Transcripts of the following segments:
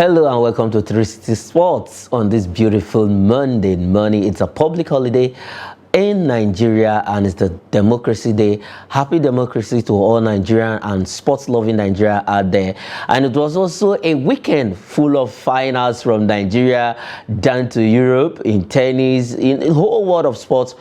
Hello and welcome to 360 Sports on this beautiful Monday morning. It's a public holiday in Nigeria and it's the Democracy Day. Happy democracy to all Nigerian and sports-loving Nigeria out there. And it was also a weekend full of finals from Nigeria down to Europe in tennis, in the whole world of sports.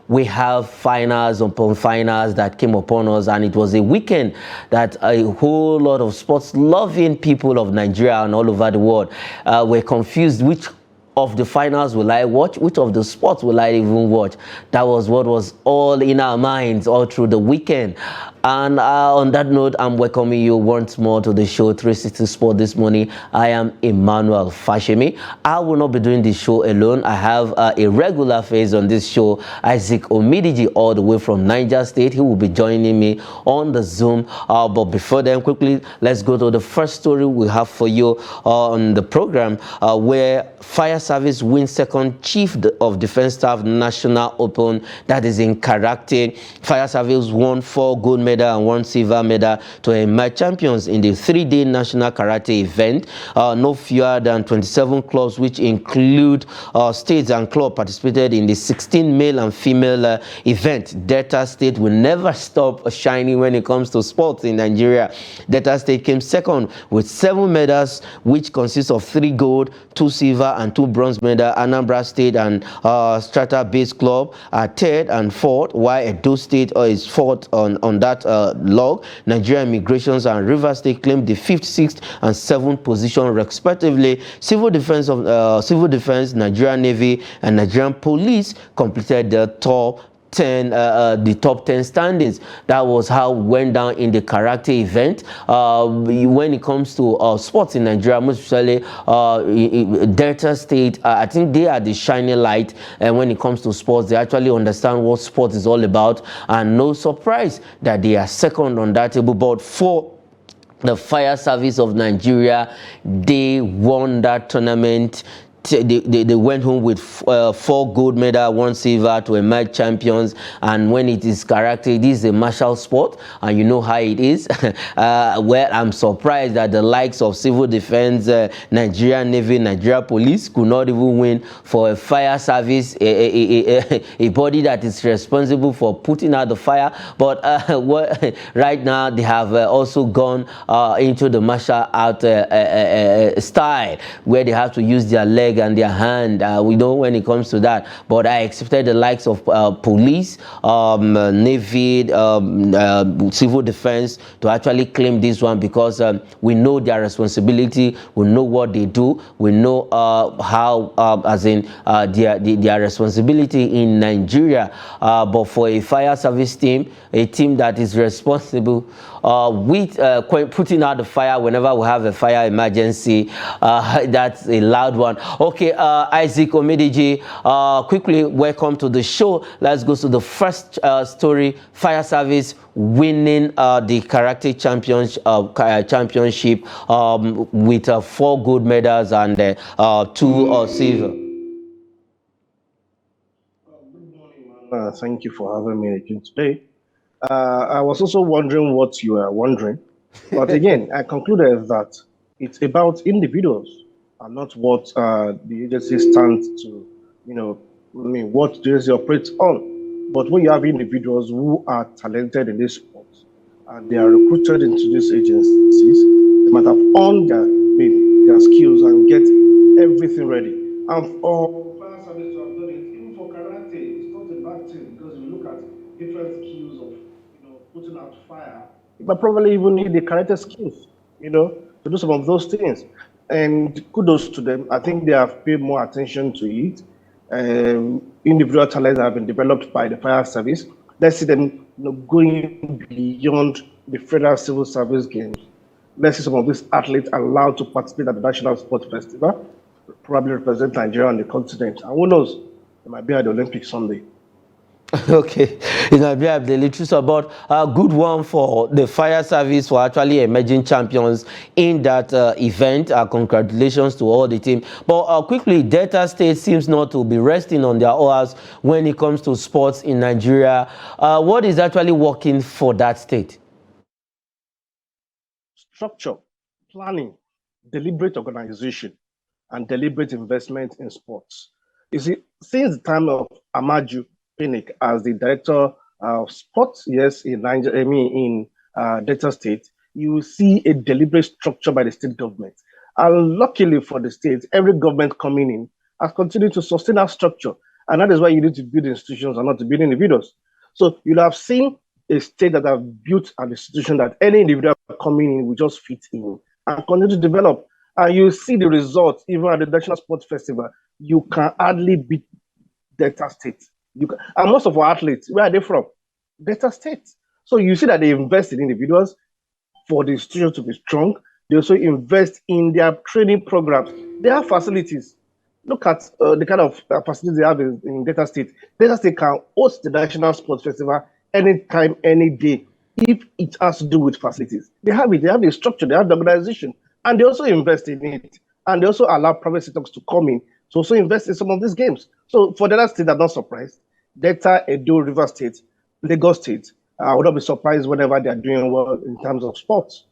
We have finals upon finals that came upon us, and it was a weekend that a whole lot of sports-loving people of Nigeria and all over the world were confused which of the finals will I watch, which of the sports will I even watch. That was what was all in our minds all through the weekend. And on that note, I'm welcoming you once more to the show 360 Sport this morning. I am Emmanuel Fashemi. I will not be doing this show alone. I have a regular face on this show, Isaac Omidiji, all the way from Niger State. He will be joining me on the Zoom. But before then, quickly, let's go to the first story we have for you on the program, where Fire Service wins second Chief of Defense Staff National Open, that is in karate. Fire Service won 4 gold medals and 1 silver medal to emerge champions in the 3-day national karate event. No fewer than 27 clubs, which include states and clubs, participated in the 16 male and female event. Delta State will never stop shining when it comes to sports in Nigeria. Delta State came second with 7 medals, which consists of 3 gold, 2 silver and 2 bronze medals. Anambra State and Strata-based club are third and fourth, while Edo State is fourth on that log. Nigeria Immigrations and Rivers State claimed the 5th, 6th, and 7th position respectively. Civil Defense, Nigeria Navy, and Nigerian Police completed the top 10 standings. That was how it went down in the karate event. When it comes to sports in Nigeria, most especially Delta State, I think they are the shining light. And when it comes to sports, they actually understand what sport is all about. And no surprise that they are second on that table. But for the Fire Service of Nigeria, they won that tournament. They went home with 4 gold medals, 1 silver to emerge champions. And when it is karate, this is a martial sport, and you know how it is. Well, I'm surprised that the likes of Civil Defense, Nigeria Navy, Nigeria Police could not even win for a fire service, a body that is responsible for putting out the fire. But right now, they have also gone into the martial art style, where they have to use their leg and their hand. We know when it comes to that, but I expected the likes of police, navy, civil defense to actually claim this one, because we know their responsibility, we know what they do, we know how their responsibility in Nigeria. But for a fire service team, a team that is responsible with putting out the fire whenever we have a fire emergency, that's a loud one. Okay, Isaac Omidiji, quickly welcome to the show. Let's go to the first story. Fire Service winning the karate championship with 4 gold medals and 2 silver. Good morning. Thank you for having me again today. I was also wondering what you were wondering, but again, I concluded that it's about individuals and not what the agency stands to, what the agency operates on. But when you have individuals who are talented in this sport and they are recruited into these agencies, they might have honed their skills and get everything ready. And for fire service to have done it, even for karate, it's not a bad thing, because if you look at different skills of putting out fire, but probably even need the karate skills, to do some of those things. And kudos to them. I think they have paid more attention to it. Individual talents have been developed by the fire service. Let's see them going beyond the federal civil service games. Let's see some of these athletes allowed to participate at the National Sports Festival, probably represent Nigeria on the continent. And who knows, they might be at the Olympics someday. Okay, it might be the literature, but a good one for the fire service for actually emerging champions in that event. Congratulations to all the team. But quickly, Delta State seems not to be resting on their oars when it comes to sports in Nigeria. What is actually working for that state? Structure, planning, deliberate organization and deliberate investment in sports. You see, since the time of Amaju Pinnick as the director of sports, yes, in Nigeria, I mean in Delta State, you will see a deliberate structure by the state government. And luckily for the state, every government coming in has continued to sustain that structure. And that is why you need to build institutions and not to build individuals. So you'll have seen a state that have built an institution that any individual coming in will just fit in and continue to develop. And you see the results even at the National Sports Festival. You can hardly beat Delta State. And most of our athletes, where are they from? Delta State. So you see that they invest in individuals for the institution to be strong. They also invest in their training programs. They have facilities. Look at the kind of facilities they have in Delta State. Delta State can host the National Sports Festival anytime, any day, if it has to do with facilities. They have it. They have the structure. They have the organization. And they also invest in it. And they also allow private sectors to come in to also invest in some of these games. So for the other state, I'm not surprised. Delta, Edo, River State, Lagos State, I would not be surprised whenever they are doing well in terms of sports.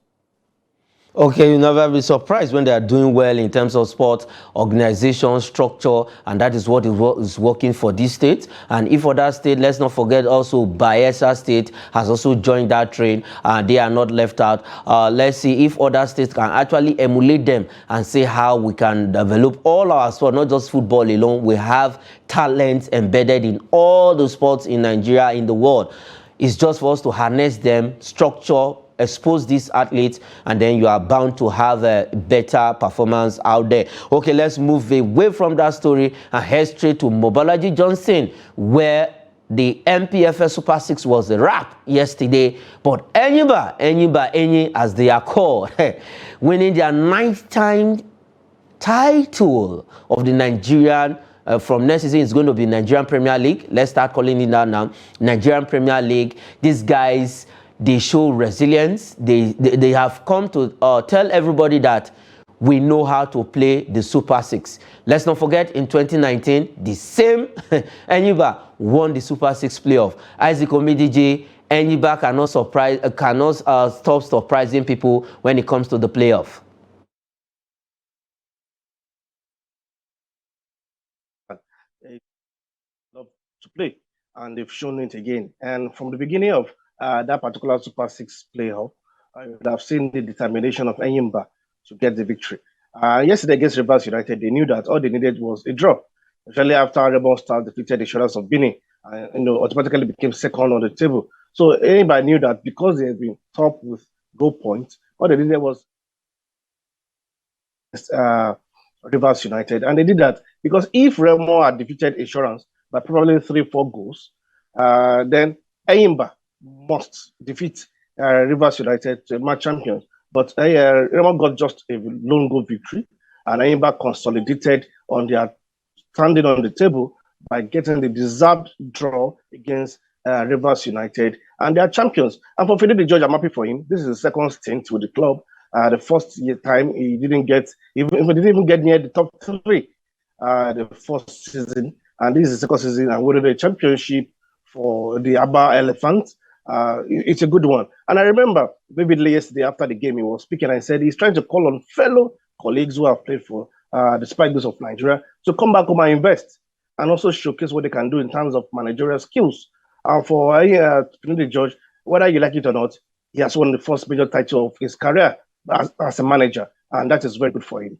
Okay, you never be surprised when they are doing well in terms of sport, organization, structure, and that is what is working for this state. And if other state, let's not forget also Bayelsa State has also joined that train, and they are not left out. Let's see if other states can actually emulate them and see how we can develop all our sport, not just football alone. We have talents embedded in all the sports in Nigeria, in the world. It's just for us to harness them, structure, expose these athletes, and then you are bound to have a better performance out there. Okay, let's move away from that story and head straight to Mobolaji Johnson, where the MPFS Super 6 was a wrap yesterday, but Enyimba, as they are called, winning their 9th time title of the Nigerian from next season. It's going to be Nigerian Premier League. Let's start calling it that now. Nigerian Premier League. These guys, they show resilience. They have come to tell everybody that we know how to play the Super 6. Let's not forget, in 2019, the same Enyimba won the Super 6 playoff. Isaac Omidije, Enyimba cannot stop surprising people when it comes to the playoff. Love to play, and they've shown it again. And from the beginning of that particular Super 6 playoff, I would have seen the determination of Enyimba to get the victory. Yesterday against Rivers United, they knew that all they needed was a draw. Especially after Rebel Stars defeated the Insurance of Benin, automatically became second on the table. So anybody knew that because they had been top with goal points, all they needed was Rivers United, and they did that because if Remo had defeated Insurance by probably 3-4 goals, then Enyimba must defeat Rivers United to match champions. But Remo got just a lone goal victory, and Enyimba consolidated on their standing on the table by getting the deserved draw against Rivers United, and they are champions. And for Finidi George, I'm happy for him. This is his second stint with the club. The first time he didn't even get near the top 3 the first season, and this is the second season and winning the championship for the Aba Elephants. It's a good one. And I remember vividly yesterday after the game, he was speaking and said he's trying to call on fellow colleagues who have played for the Spike Bulls of Nigeria to come back home and invest and also showcase what they can do in terms of managerial skills. And for Finidi George, whether you like it or not, he has won the first major title of his career as a manager, and that is very good for him.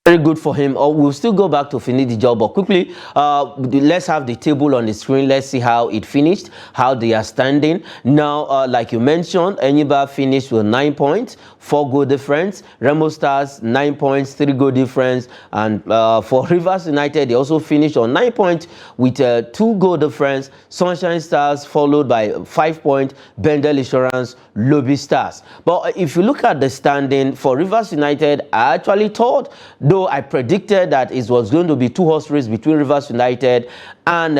Very good for him. We'll still go back to Finidi George, but quickly, let's have the table on the screen. Let's see how it finished, how they are standing. Now, like you mentioned, Enyimba finished with 9 points, 4 goal difference. Remo Stars, 9 points, 3 goal difference. And for Rivers United, they also finished on 9 points with 2 goal difference. Sunshine Stars followed by 5 points. Bendel Insurance, Lobby Stars. But if you look at the standing for Rivers United, I actually thought, though I predicted that it was going to be 2-horse race between Rivers United and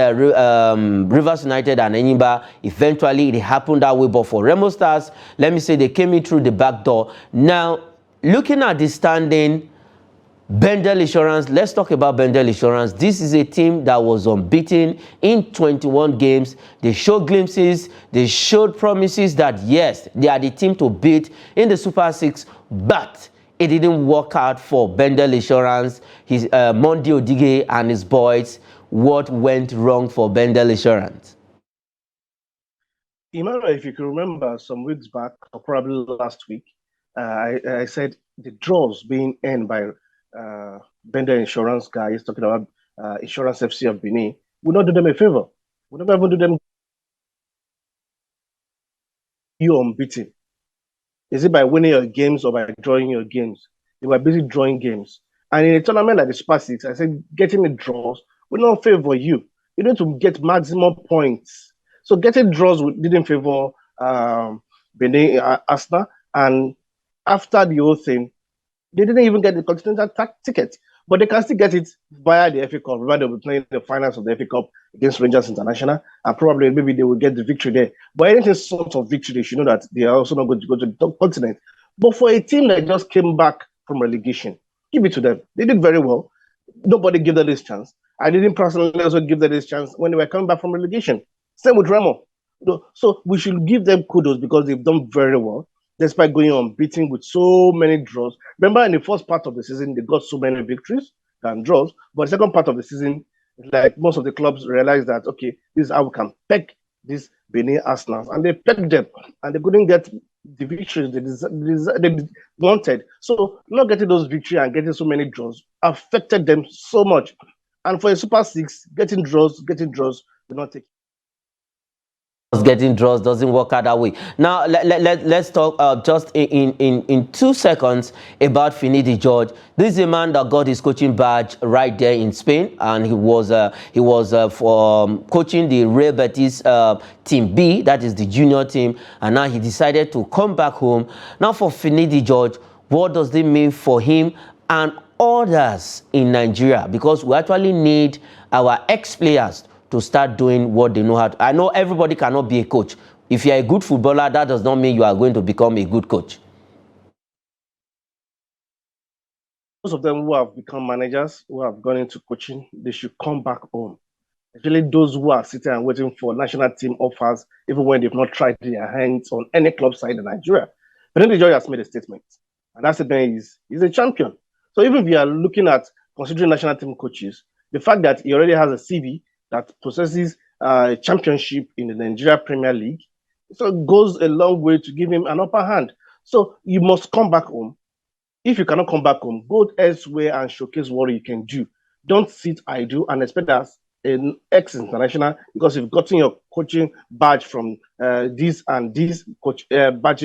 Rivers United and Enyimba. Eventually, it happened that way. But for Remo Stars, let me say they came in through the back door. Now, looking at the standing, Bendel Insurance, let's talk about Bendel Insurance. This is a team that was unbeaten in 21 games. They showed glimpses, they showed promises that yes, they are the team to beat in the Super 6, but it didn't work out for Bendel Insurance, his Mondi Odige and his boys. What went wrong for Bendel Insurance? Emmanuel, if you can remember some weeks back, or probably last week, I said the draws being earned by Bender Insurance guys talking about Insurance FC of Benin would not do them a favor. Would never even do them you unbeaten. Is it by winning your games or by drawing your games? They were busy drawing games. And in a tournament like the Super Six, I said getting the draws will not favor you. You need to get maximum points. So getting draws didn't favor Benin Arsenal. And after the whole thing, they didn't even get the continental ticket, but they can still get it via the FA Cup. Remember, they'll be playing the finals of the FA Cup against Rangers International, and probably maybe they will get the victory there. But anything sort of victory, they should know that they are also not going to go to the top continent. But for a team that just came back from relegation, give it to them. They did very well. Nobody gave them this chance. I didn't personally also give them this chance when they were coming back from relegation. Same with Remo. So we should give them kudos because they've done very well despite going unbeaten with so many draws. Remember, in the first part of the season, they got so many victories and draws. But the second part of the season, like most of the clubs realized that, okay, this is how we can peg these Benin Arsenals. And they pegged them, and they couldn't get the victories they wanted. So not getting those victories and getting so many draws affected them so much. And for a Super Six, getting draws will not take. Getting draws doesn't work out that way. Now let's talk just in 2 seconds about Finidi George. This is a man that got his coaching badge right there in Spain, and he was for coaching the Real Betis team B, that is the junior team, and now he decided to come back home. Now for Finidi George, what does it mean for him and others in Nigeria? Because we actually need our ex-players to start doing what they know how to. I know everybody cannot be a coach. If you're a good footballer, that does not mean you are going to become a good coach. Most of them who have become managers, who have gone into coaching, they should come back home. Actually, those who are sitting and waiting for national team offers, even when they've not tried their hands on any club side in Nigeria. But then the judge has made a statement, and that statement is he's a champion. So even if you are looking at considering national team coaches, the fact that he already has a CV that possesses a championship in the Nigeria Premier League, so it goes a long way to give him an upper hand. So you must come back home. If you cannot come back home, go elsewhere and showcase what you can do. Don't sit idle and expect as an ex-international, because you've gotten your coaching badge from this and this coach badge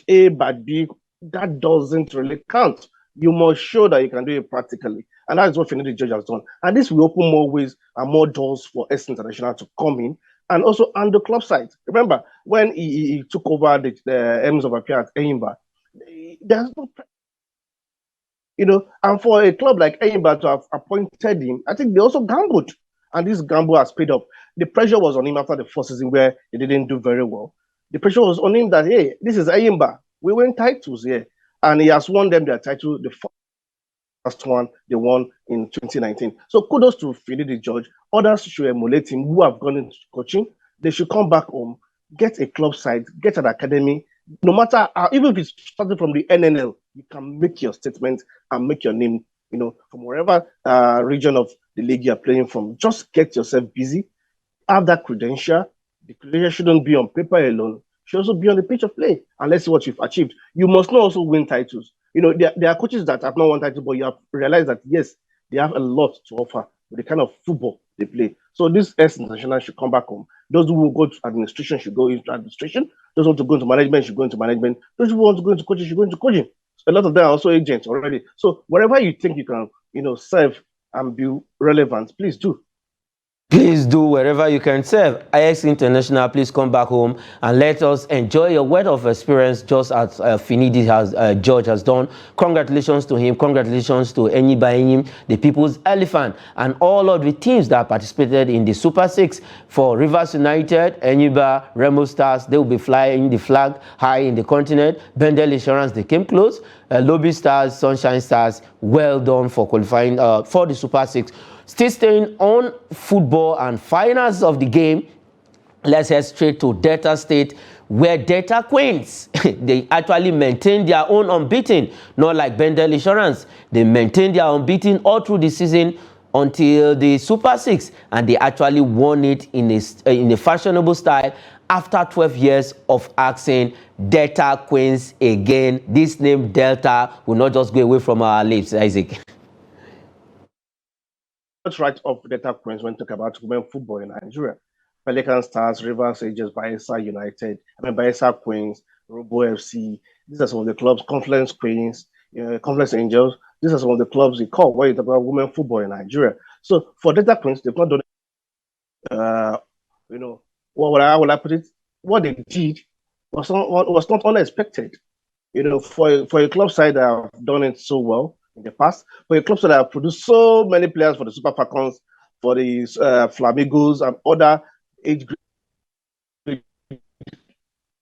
A, badge B, that doesn't really count. You must show that you can do it practically. And that is what Finidi George has done. And this will open more ways and more doors for ex-international to come in and also on the club side. Remember, when he took over the M's of Appear at Enyimba, there's no, and for a club like Enyimba to have appointed him, I think they also gambled. And this gamble has paid off. The pressure was on him after the first season where he didn't do very well. The pressure was on him that, hey, this is Enyimba. We win titles here. And he has won them their title. The first one they won in 2019. So kudos to Finidi George. Others should emulate him who have gone into coaching. They should come back home, get a club side, get an academy. No matter how, even if it's starting from the NNL, you can make your statement and make your name, from wherever region of the league you're playing from. Just get yourself busy, have that credential. The credential shouldn't be on paper alone. It should also be on the pitch of play. And let's see what you've achieved. You must not also win titles. There are coaches that have not won titles, but you have realized that, yes, they have a lot to offer with the kind of football they play. So this ex-international should come back home. Those who will go to administration should go into administration. Those who want to go into management should go into management. Those who want to go into coaching should go into coaching. A lot of them are also agents already. So wherever you think you can, serve and be relevant, please do. Please do wherever you can serve. IX International, please come back home and let us enjoy your word of experience just as Finidi George has done. Congratulations to him. Congratulations to Enyimba, the People's Elephant, and all of the teams that participated in the Super Six. For Rivers United, Enyimba, Remo Stars, they will be flying the flag high in the continent. Bendel Insurance, they came close. Lobby Stars, Sunshine Stars, well done for qualifying for the Super Six. Still staying on football and finals of the game, Let's head straight to Delta State, where Delta Queens, they actually maintain their own unbeaten, not like Bendel Insurance. They maintain their unbeaten all through the season until the Super 6, and they actually won it in a fashionable style after 12 years of asking Delta Queens again. This name Delta will not just go away from our lips, Isaac. Let's write up Delta Queens when talk about women football in Nigeria. Pelican Stars, Rivers Angels, Bayelsa United, Bayelsa Queens, Robo FC. These are some of the clubs, Confluence Queens, Confluence Angels. These are some of the clubs they call when you talk about women football in Nigeria. So for Delta Queens, they've not done, how would I put it? What they did was not unexpected. For a club side that have done it so well in the past, for a club side that have produced so many players for the Super Falcons, for the Flamingos, and other age group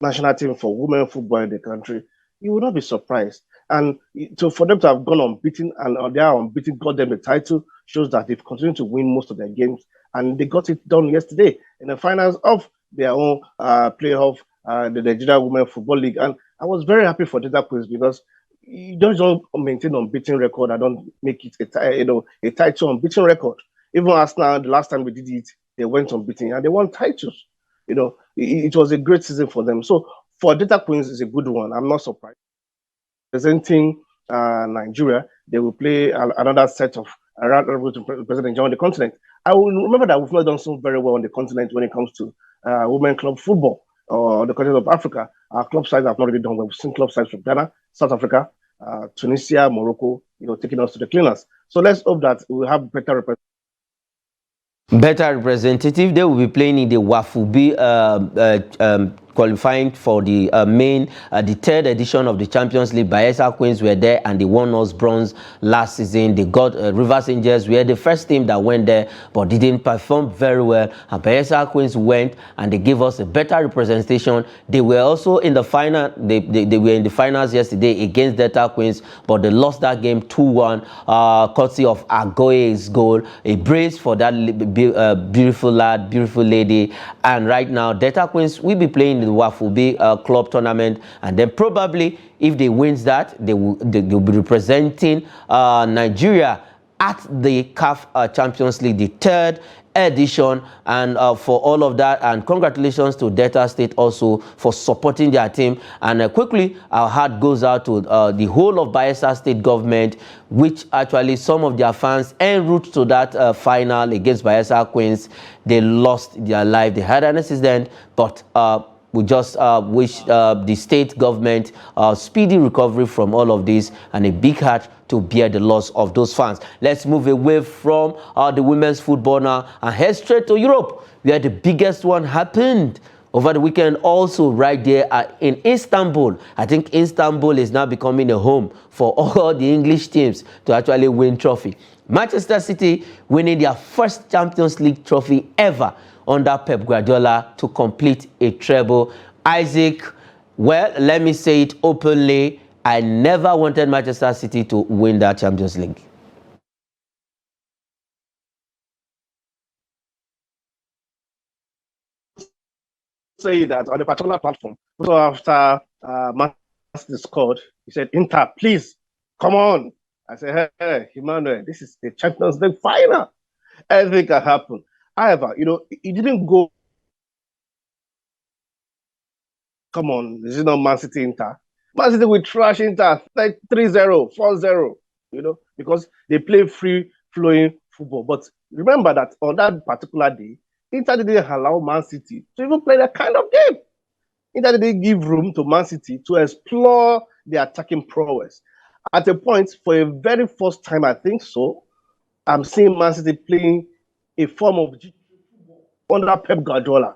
national team for women football in the country, you will not be surprised. And for them to have gone unbeaten and they are unbeaten, got them the title, shows that they've continued to win most of their games. And they got it done yesterday in the finals of their own playoff, the Nigeria Women Football League. And I was very happy for Delta Queens because you don't maintain unbeaten record. I don't make it a title unbeaten record. Even Arsenal, the last time we did it, they went unbeaten and they won titles. It was a great season for them. So for Delta Queens, it's a good one. I'm not surprised. Presenting Nigeria, they will play another set of around representing on the continent. I will remember that we've not done so very well on the continent when it comes to women club football or the continent of Africa. Our club sides have not really done well. We've seen club sides from Ghana, South Africa, Tunisia, Morocco, taking us to the cleaners. So let's hope that we'll have better representation. Better representative. They will be playing in the Wafubi qualifying for the the third edition of the Champions League. Bayelsa Queens were there and they won us bronze last season. They got Rivers Angels were the first team that went there but didn't perform very well. And Bayelsa Queens went and they gave us a better representation. They were also in the final. They were in the finals yesterday against Delta Queens, but they lost that game 2-1, courtesy of Agoye's goal. A brace for that beautiful lad, beautiful lady. And right now Delta Queens will be playing in the Wafubi club tournament, and then probably if they wins that, they'll be representing Nigeria at the CAF Champions League, the third edition. And for all of that, and congratulations to Delta State also for supporting their team. And quickly, our heart goes out to the whole of Bayelsa State government, which actually some of their fans en route to that final against Bayelsa Queens, they lost their life. They had an accident, but we just wish the state government speedy recovery from all of this and a big heart to bear the loss of those fans. Let's move away from the women's football now and head straight to Europe, where the biggest one happened over the weekend, also right there in Istanbul. I think Istanbul is now becoming a home for all the English teams to actually win trophy. Manchester City winning their first Champions League trophy ever under Pep Guardiola to complete a treble. Isaac, well, let me say it openly, I never wanted Manchester City to win that Champions League. Say that on a particular platform. So after Man City scored, he said, "Inter, please, come on." I said, "Hey, Emmanuel, this is the Champions League final. Anything can happen." However, it didn't go. Come on, this is not Man City Inter. Man City will trash Inter like 3-0, 4-0, because they play free-flowing football. But remember that on that particular day, Inter didn't allow Man City to even play that kind of game. Inter didn't give room to Man City to explore their attacking prowess. At a point, for a very first time, I think so, I'm seeing Man City playing a form of under Pep Guardiola.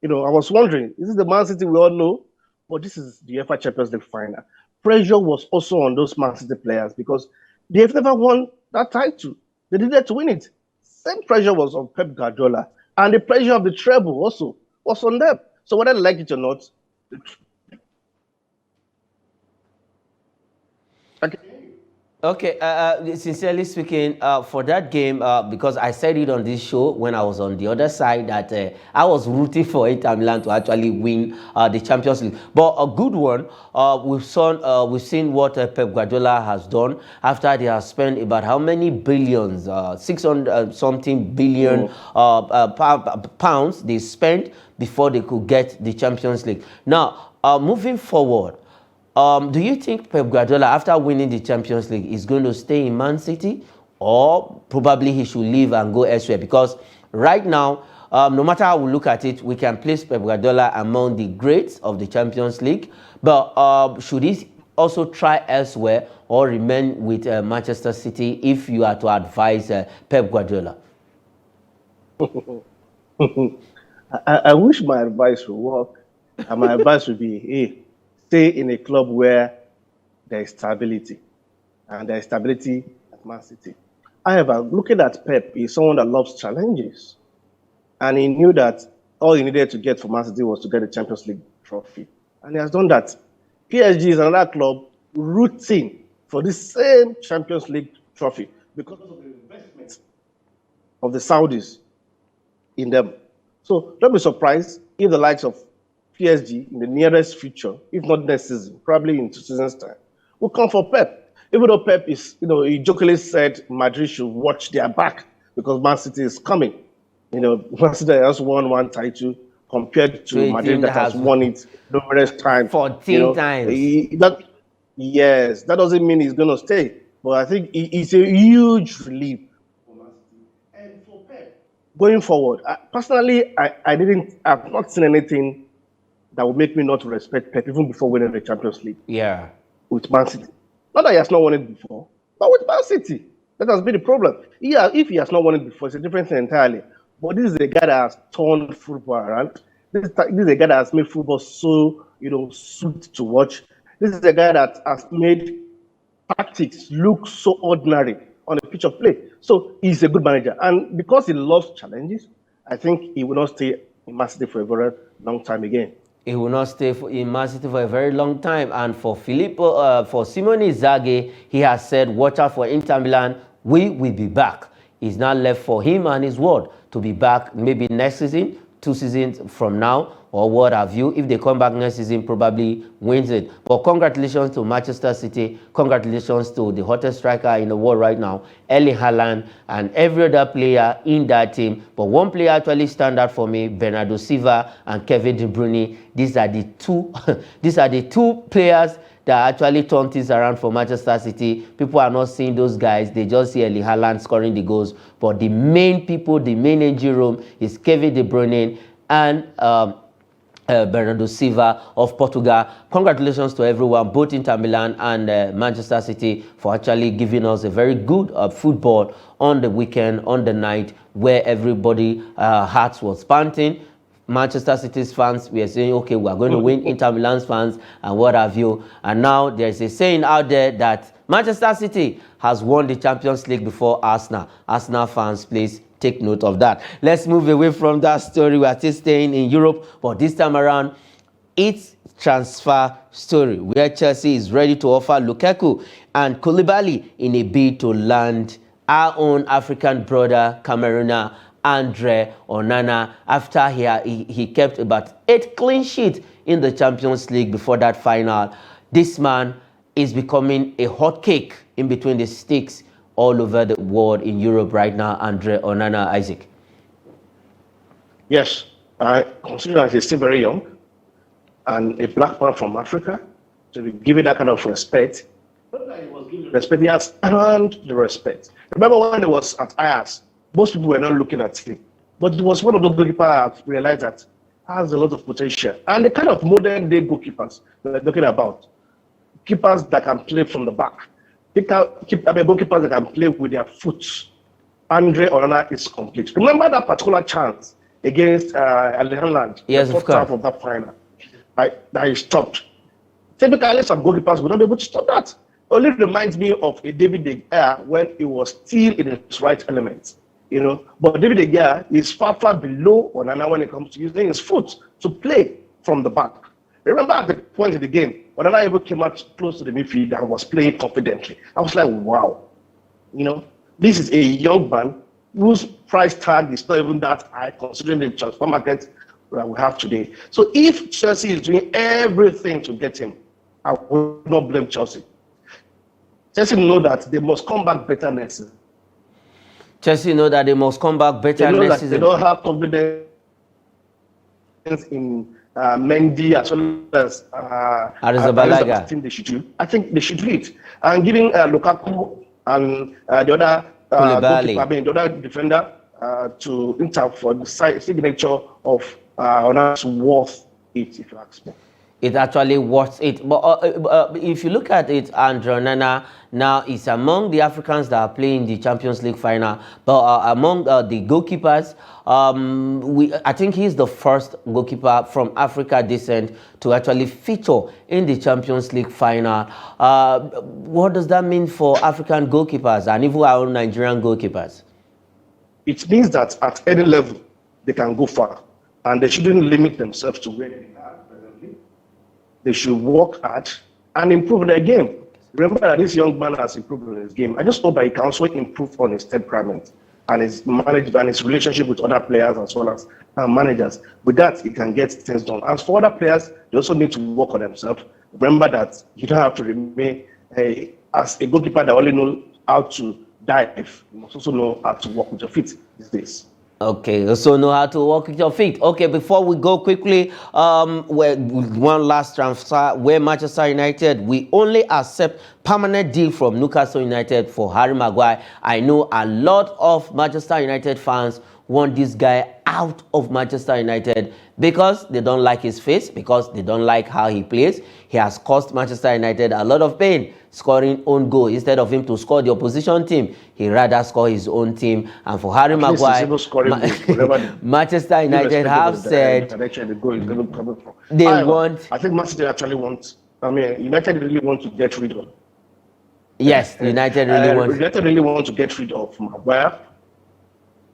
I was wondering, is this the Man City we all know? But this is the UEFA Champions League final. Pressure was also on those Man City players because they've never won that title. They needed to win it. Same pressure was on Pep Guardiola. And the pressure of the treble also was on them. So whether they like it or not, Okay, sincerely speaking, for that game, because I said it on this show when I was on the other side that I was rooting for Inter Milan to actually win the Champions League. But a good one, we've seen what Pep Guardiola has done after they have spent about how many billions, 600 something billion pounds they spent before they could get the Champions League. Now, moving forward. Do you think Pep Guardiola, after winning the Champions League, is going to stay in Man City, or probably he should leave and go elsewhere? Because right now, no matter how we look at it, we can place Pep Guardiola among the greats of the Champions League. But should he also try elsewhere or remain with Manchester City if you are to advise Pep Guardiola? I wish my advice would work, and my advice would be, hey, stay in a club where there is stability, and there is stability at Man City. However, looking at Pep, he's someone that loves challenges, and he knew that all he needed to get for Man City was to get the Champions League trophy, and he has done that. PSG is another club rooting for the same Champions League trophy because of the investment of the Saudis in them. So don't be surprised if the likes of PSG in the nearest future, if not next season, probably in 2 seasons' time, will come for Pep. Even though Pep is, he jokingly said Madrid should watch their back because Man City is coming. Man City has won one title compared to Madrid that has won it numerous times. 14 times. Yes, that doesn't mean he's going to stay. But I think it's a huge relief for Man City. And for Pep, going forward, personally, I've not seen anything that would make me not respect Pep even before winning the Champions League. Yeah. With Man City. Not that he has not won it before, but with Man City. That has been the problem. Yeah, if he has not won it before, it's a different thing entirely. But this is a guy that has turned football around. This is a guy that has made football so, sweet to watch. This is a guy that has made tactics look so ordinary on a pitch of play. So he's a good manager. And because he loves challenges, I think he will not stay in Man City for a very long time again. He will not stay in Man City for a very long time. And for Simone Inzaghi, he has said, watch out for Inter Milan, we will be back. It's now left for him and his word to be back maybe next season, 2 seasons from now, or what have you. If they come back next season, probably wins it. But congratulations to Manchester City. Congratulations to the hottest striker in the world right now, Erling Haaland, and every other player in that team. But one player actually stand out for me, Bernardo Silva and Kevin De Bruyne. These are the two, these are the two players that actually turn things around for Manchester City. People are not seeing those guys. They just see Erling Haaland scoring the goals. But the main people, the main engine room is Kevin De Bruyne and Bernardo Silva of Portugal. Congratulations to everyone, both Inter Milan and Manchester City, for actually giving us a very good football on the weekend, on the night, where everybody hearts was panting. Manchester City's fans were saying, okay, we are going to win. Inter Milan's fans and what have you. And now there's a saying out there that Manchester City has won the Champions League before Arsenal. Arsenal fans, please take note of that. Let's move away from that story. We are still staying in Europe, but this time around, it's transfer story, where Chelsea is ready to offer Lukaku and Koulibaly in a bid to land our own African brother, Cameroonian Andre Onana, after he kept about 8 clean sheets in the Champions League before that final. This man is becoming a hot cake in between the sticks all over the world in Europe right now, Andre Onana, Isaac. Yes, I consider that he's still very young and a black man from Africa, to be given that kind of respect. Not that he was given respect, he has earned the respect. Remember when he was at Ajax, most people were not looking at him. But it was one of those goalkeepers that realized that has a lot of potential. And the kind of modern day goalkeepers that we're talking about, keepers that can play from the back, goalkeepers that can play with their foot. Andre Onana is complete. Remember that particular chance against Alejandro, yes, the first half of that final, right, that he stopped. Typically, some goalkeepers would not be able to stop that. It only reminds me of a David De Gea when he was still in his right element. But David De Gea is far below Onana when it comes to using his foot to play from the back. Remember at the point of the game, Onana even came out close to the midfield and was playing confidently. I was like, wow, this is a young man whose price tag is not even that high considering the transfer market that we have today. So if Chelsea is doing everything to get him, I will not blame Chelsea. Chelsea know that they must come back better next season. Chelsea know that they must come back better next season. They don't have confidence in Mendy as well as Arrizabalaga. I think they should do. I think they should do it. And giving Lukaku and the other goalkeeper, the other defender to Inter for the signature of Onana's worth it, if you ask me. It actually worth it. But if you look at it, Andre Onana now is among the Africans that are playing the Champions League final. But among the goalkeepers, I think he's the first goalkeeper from Africa descent to actually feature in the Champions League final. What does that mean for African goalkeepers and even our own Nigerian goalkeepers? It means that at any level, they can go far. And they shouldn't limit themselves to where they are presently. They should work hard and improve their game. Remember that this young man has improved in his game. I just hope that he can also improve on his temperament and his management and his relationship with other players as well as managers. With that, he can get things done. As for other players, they also need to work on themselves. Remember that you don't have to remain as a goalkeeper that only knows how to dive. You must also know how to work with your feet these days. Okay, so know how to walk with your feet. Okay, before we go quickly, one last transfer where Manchester United, we only accept permanent deal from Newcastle United for Harry Maguire. I know a lot of Manchester United fans want this guy out of Manchester United because they don't like his face, because they don't like how he plays. He has cost Manchester United a lot of pain scoring own goal. Instead of him to score the opposition team, he rather score his own team. And for Harry Maguire, Manchester United have said they want. I think Manchester actually wants. I mean, United really want to get rid of. Yes, United really want to get rid of Maguire.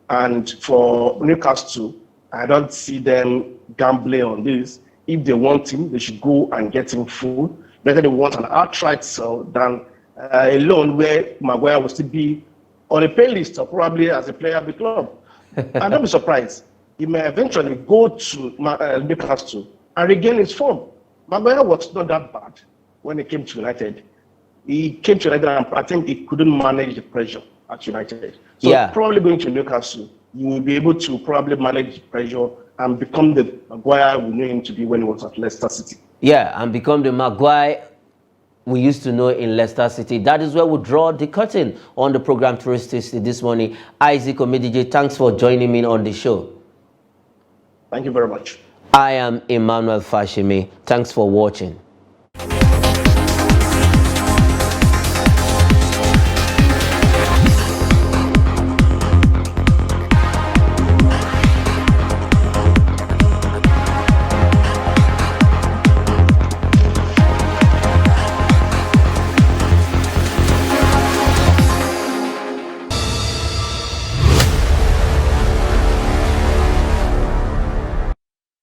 And for Newcastle, I don't see them gambling on this. If they want him, they should go and get him full. Better they want an outright sell than a loan where Maguire will still be on a pay list or probably as a player of the club. And don't be surprised. He may eventually go to Newcastle and regain his form. Maguire was not that bad when he came to United. He came to United and I think he couldn't manage the pressure at United. So probably going to Newcastle, you will be able to probably manage the pressure and become the Maguire we knew him to be when he was at Leicester City. Yeah, and become the Maguire we used to know in Leicester City. That is where we draw the curtain on the program Touristics this morning. Isaac Omidije, thanks for joining me on the show. Thank you very much. I am Emmanuel Fashimi. Thanks for watching.